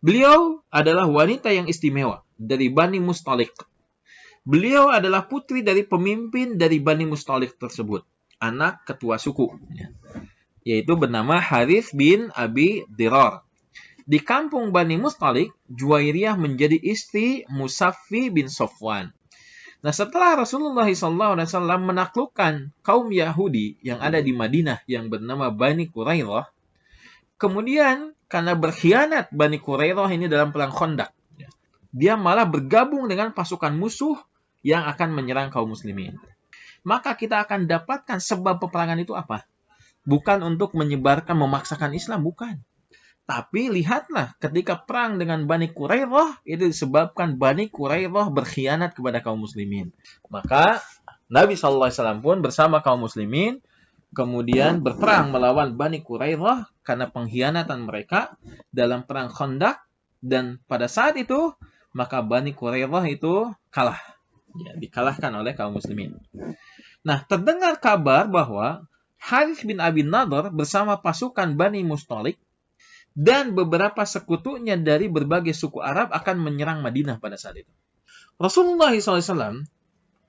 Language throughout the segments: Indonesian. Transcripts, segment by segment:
Beliau adalah wanita yang istimewa dari Bani Mustalik. Beliau adalah putri dari pemimpin dari Bani Mustalik tersebut, anak ketua suku, yaitu bernama Harith bin Abi Dirar. Di kampung Bani Mustalik, Juwairiyah menjadi istri Musaffi bin Safwan. Nah, setelah Rasulullah SAW menaklukkan kaum Yahudi yang ada di Madinah yang bernama Bani Qurairah, kemudian karena berkhianat Bani Qurairah ini dalam perang Khandaq, dia malah bergabung dengan pasukan musuh yang akan menyerang kaum muslimin. Maka kita akan dapatkan sebab peperangan itu apa? Bukan untuk menyebarkan, memaksakan Islam, bukan. Tapi lihatlah, ketika perang dengan Bani Qurairah, itu disebabkan Bani Qurairah berkhianat kepada kaum muslimin. Maka Nabi SAW pun bersama kaum muslimin kemudian berperang melawan Bani Qurairah karena pengkhianatan mereka dalam perang Khandaq, dan pada saat itu maka Bani Qurairah itu kalah. Ya, dikalahkan oleh kaum muslimin. Nah, terdengar kabar bahwa Harith bin Abi Nadhr bersama pasukan Bani Mustalik dan beberapa sekutunya dari berbagai suku Arab akan menyerang Madinah pada saat itu. Rasulullah SAW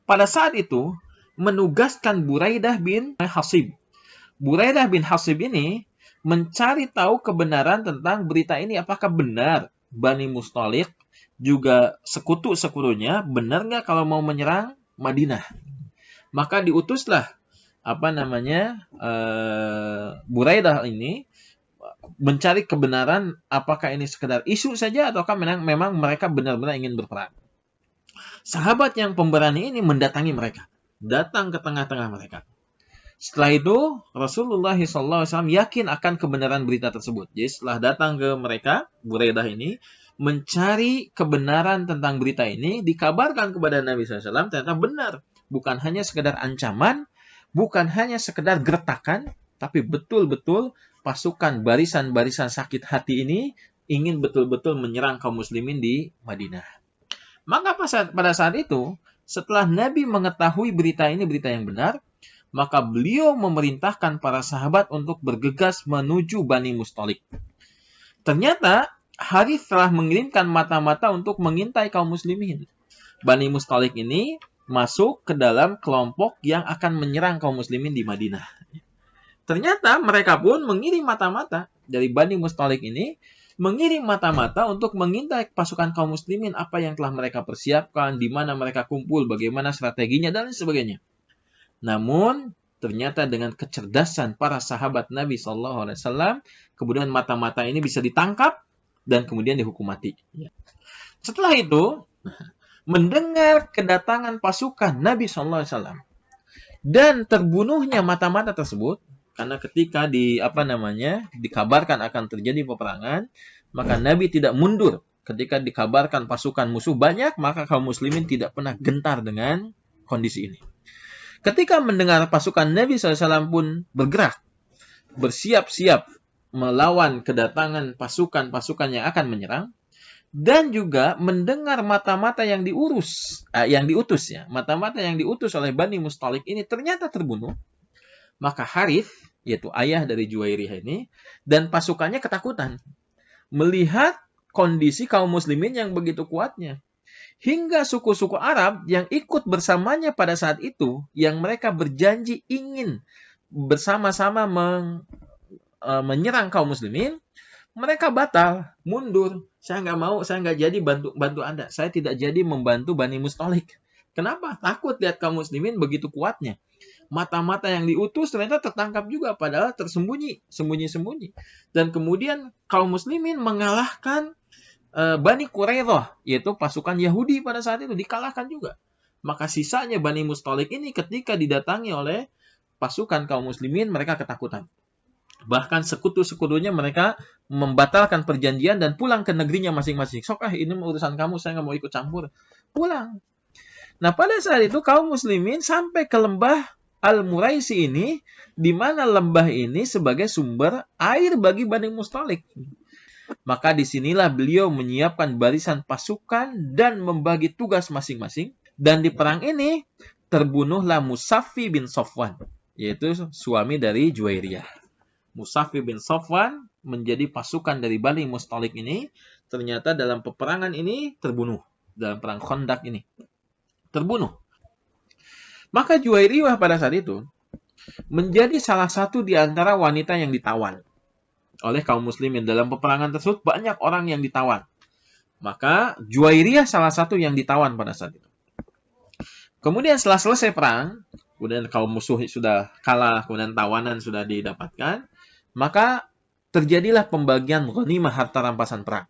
pada saat itu menugaskan Buraidah bin Hasib. Buraidah bin Hasib ini mencari tahu kebenaran tentang berita ini. Apakah benar Bani Mustalik juga sekutu-sekutunya benar nggak kalau mau menyerang Madinah? Maka diutuslah Buraidah ini mencari kebenaran, apakah ini sekedar isu saja ataukah memang mereka benar-benar ingin berperang. Sahabat yang pemberani ini mendatangi mereka, datang ke tengah-tengah mereka. Setelah itu Rasulullah SAW yakin akan kebenaran berita tersebut. Jadi setelah datang ke mereka, Buraidah ini mencari kebenaran tentang berita ini, dikabarkan kepada Nabi SAW, ternyata benar. Bukan hanya sekedar ancaman, bukan hanya sekedar gertakan, tapi betul-betul pasukan barisan-barisan sakit hati ini ingin betul-betul menyerang kaum muslimin di Madinah. Maka pada saat itu, setelah Nabi mengetahui berita ini, berita yang benar, maka beliau memerintahkan para sahabat untuk bergegas menuju Bani Mustalik. Ternyata Harith telah mengirimkan mata-mata untuk mengintai kaum muslimin. Bani Mustalik ini masuk ke dalam kelompok yang akan menyerang kaum muslimin di Madinah. Ternyata mereka pun mengirim mata-mata dari Bani Mustalik ini, mengirim mata-mata untuk mengintai pasukan kaum muslimin, apa yang telah mereka persiapkan, di mana mereka kumpul, bagaimana strateginya, dan sebagainya. Namun ternyata dengan kecerdasan para sahabat Nabi SAW, kemudian mata-mata ini bisa ditangkap dan kemudian dihukum mati. Setelah itu, mendengar kedatangan pasukan Nabi SAW dan terbunuhnya mata-mata tersebut, karena ketika dikabarkan akan terjadi peperangan, maka Nabi tidak mundur. Ketika dikabarkan pasukan musuh banyak, maka kaum muslimin tidak pernah gentar dengan kondisi ini. Ketika mendengar pasukan Nabi SAW pun bergerak, bersiap-siap melawan kedatangan pasukan-pasukan yang akan menyerang, dan juga mendengar mata-mata yang diutus mata-mata yang diutus oleh Bani Mustalik ini ternyata terbunuh, maka Harith, yaitu ayah dari Juwairiyah ini, dan pasukannya ketakutan melihat kondisi kaum muslimin yang begitu kuatnya. Hingga suku-suku Arab yang ikut bersamanya pada saat itu, yang mereka berjanji ingin bersama-sama menyerang kaum muslimin, mereka batal, mundur. Saya nggak mau, saya nggak jadi bantu Anda. Saya tidak jadi membantu Bani Mustalik. Kenapa? Takut lihat kaum muslimin begitu kuatnya. Mata-mata yang diutus ternyata tertangkap juga, padahal sembunyi-sembunyi. Dan kemudian kaum muslimin mengalahkan Bani Qurairah, yaitu pasukan Yahudi pada saat itu, dikalahkan juga. Maka sisanya Bani Mustalik ini ketika didatangi oleh pasukan kaum muslimin, mereka ketakutan. Bahkan sekutu-sekutunya mereka membatalkan perjanjian dan pulang ke negerinya masing-masing. Ini urusan kamu, saya nggak mau ikut campur. Pulang. Nah, pada saat itu kaum muslimin sampai ke lembah Al-Muraisi ini, di mana lembah ini sebagai sumber air bagi Bani Mustalik. Maka disinilah beliau menyiapkan barisan pasukan dan membagi tugas masing-masing. Dan di perang ini terbunuhlah Musaffi bin Safwan, yaitu suami dari Juwairiyah. Musaffi bin Safwan menjadi pasukan dari Bani Mustalik ini ternyata dalam peperangan ini terbunuh. Dalam perang Khandaq ini. Terbunuh. Maka Juwairiyah pada saat itu menjadi salah satu di antara wanita yang ditawan oleh kaum muslimin. Dalam peperangan tersebut banyak orang yang ditawan. Maka Juwairiyah salah satu yang ditawan pada saat itu. Kemudian setelah selesai perang, kemudian kaum musuh sudah kalah, kemudian tawanan sudah didapatkan, maka terjadilah pembagian ghanimah harta rampasan perang.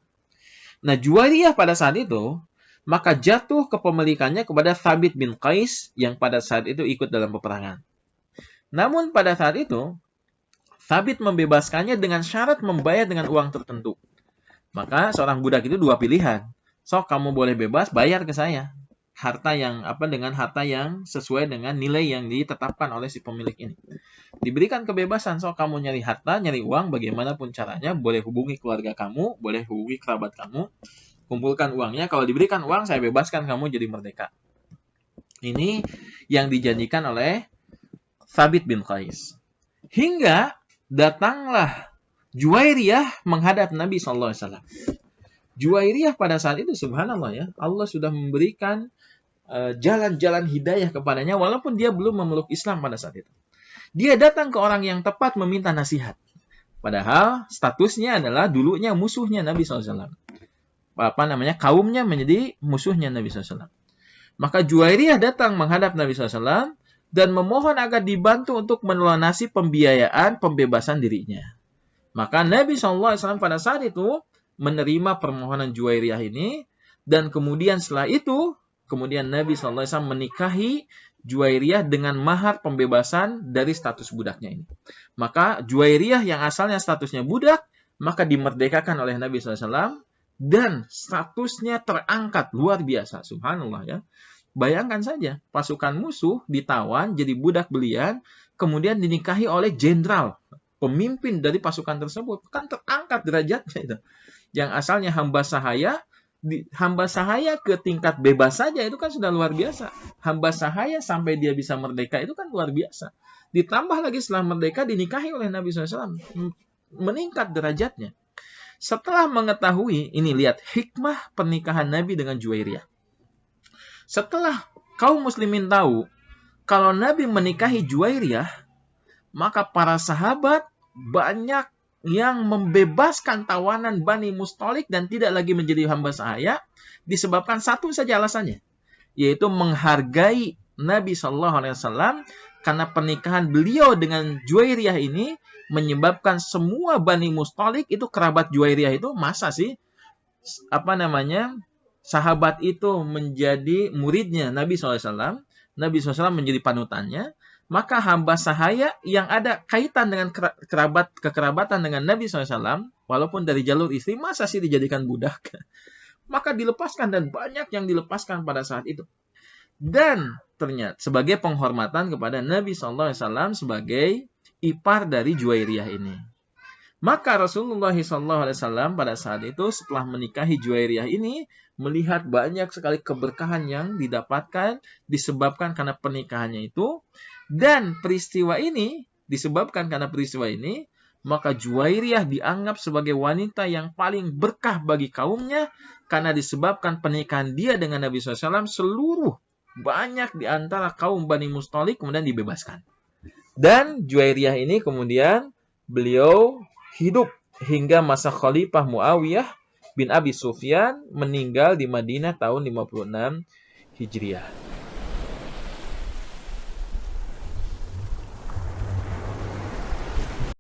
Nah, Juwairiyah pada saat itu, maka jatuh kepemilikannya kepada Thabit bin Qais yang pada saat itu ikut dalam peperangan. Namun pada saat itu, Thabit membebaskannya dengan syarat membayar dengan uang tertentu. Maka seorang budak itu dua pilihan. Sok kamu boleh bebas, bayar ke saya. Dengan harta yang sesuai dengan nilai yang ditetapkan oleh si pemilik ini. Diberikan kebebasan, so kamu nyari harta, nyari uang, bagaimanapun caranya, boleh hubungi keluarga kamu, boleh hubungi kerabat kamu, kumpulkan uangnya, kalau diberikan uang, saya bebaskan kamu jadi merdeka. Ini yang dijanjikan oleh Thabit bin Qais. Hingga datanglah Juwairiyah menghadap Nabi SAW. Juwairiyah pada saat itu, subhanallah ya, Allah sudah memberikan jalan-jalan hidayah kepadanya walaupun dia belum memeluk Islam pada saat itu. Dia datang ke orang yang tepat meminta nasihat. Padahal statusnya adalah dulunya musuhnya Nabi SAW. Kaumnya menjadi musuhnya Nabi SAW. Maka Juwairiyah datang menghadap Nabi SAW dan memohon agar dibantu untuk melunasi pembiayaan pembebasan dirinya. Maka Nabi SAW pada saat itu menerima permohonan Juwairiyah ini, dan kemudian setelah itu, kemudian Nabi SAW menikahi Juwairiyah dengan mahar pembebasan dari status budaknya ini. Maka Juwairiyah yang asalnya statusnya budak, maka dimerdekakan oleh Nabi SAW, dan statusnya terangkat luar biasa. Subhanallah ya. Bayangkan saja, pasukan musuh ditawan jadi budak belian, kemudian dinikahi oleh jenderal, pemimpin dari pasukan tersebut. Kan terangkat derajatnya itu. Yang asalnya hamba sahaya ke tingkat bebas saja itu kan sudah luar biasa. Hamba sahaya sampai dia bisa merdeka itu kan luar biasa. Ditambah lagi setelah merdeka dinikahi oleh Nabi SAW. Meningkat derajatnya. Setelah mengetahui, ini lihat hikmah pernikahan Nabi dengan Juwairiyah. Setelah kaum muslimin tahu kalau Nabi menikahi Juwairiyah, maka para sahabat banyak yang membebaskan tawanan Bani Mustalik dan tidak lagi menjadi hamba sahaya disebabkan satu saja alasannya, yaitu menghargai Nabi SAW, karena pernikahan beliau dengan Juwairiyah ini menyebabkan semua Bani Mustalik itu kerabat Juwairiyah itu masa sih sahabat itu menjadi muridnya Nabi SAW, Nabi SAW menjadi panutannya. Maka hamba sahaya yang ada kaitan dengan kekerabatan dengan Nabi SAW, walaupun dari jalur istri, masa sih dijadikan budak? Maka dilepaskan, dan banyak yang dilepaskan pada saat itu. Dan ternyata sebagai penghormatan kepada Nabi SAW sebagai ipar dari Juwairiyah ini. Maka Rasulullah SAW pada saat itu setelah menikahi Juwairiyah ini, melihat banyak sekali keberkahan yang didapatkan disebabkan karena pernikahannya itu. Dan disebabkan karena peristiwa ini, maka Juwairiyah dianggap sebagai wanita yang paling berkah bagi kaumnya, karena disebabkan pernikahan dia dengan Nabi SAW, seluruh banyak di antara kaum Bani Mustalik kemudian dibebaskan. Dan Juwairiyah ini kemudian beliau hidup hingga masa Khalifah Muawiyah bin Abi Sufyan meninggal di Madinah tahun 56 Hijriah.